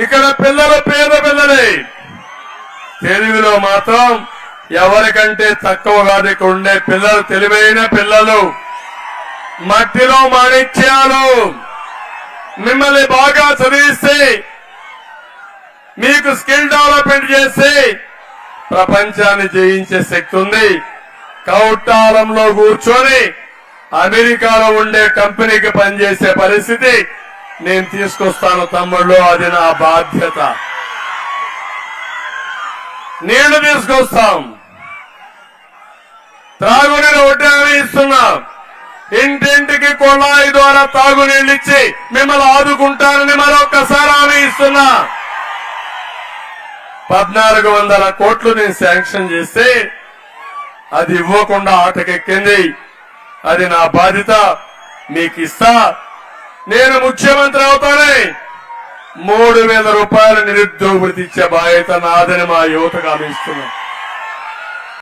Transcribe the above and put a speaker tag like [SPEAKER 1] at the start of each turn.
[SPEAKER 1] ఇక్కడ పిల్లలు పేద పిల్లలే, తెలివిలో మాత్రం ఎవరికంటే తక్కువ కాదు. ఇక్కడ ఉండే పిల్లలు తెలివైన పిల్లలు, మట్టిలో మాణిక్యాలు. మిమ్మల్ని బాగా చదివిస్తే, మీకు స్కిల్ డెవలప్మెంట్ చేసి ప్రపంచాన్ని జయించే శక్తి ఉంది. కౌటాలంలో కూర్చొని అమెరికాలో ఉండే కంపెనీకి పనిచేసే పరిస్థితి నేను తీసుకొస్తాను తమ్ముళ్ళు. అది నా బాధ్యత. నీళ్లు తీసుకొస్తాం, త్రాగునీరు ఒకటి ఇస్తున్నాం. ఇంటింటికి కొళాయి ద్వారా తాగునీళ్ళు ఇచ్చి మిమ్మల్ని ఆదుకుంటానని మరొకసారి హామీ ఇస్తున్నా. 1400 కోట్లు నేను శాంక్షన్ చేస్తే అది ఇవ్వకుండా ఆటకెక్కింది. అది నా బాధ్యత, మీకు ఇస్తా. నేను ముఖ్యమంత్రి అవుతానే 3000 రూపాయల నిరుద్యోగ వృత్తి ఇచ్చే బాధ్యత నాదని మా యువతకు హామీ ఇస్తున్నా.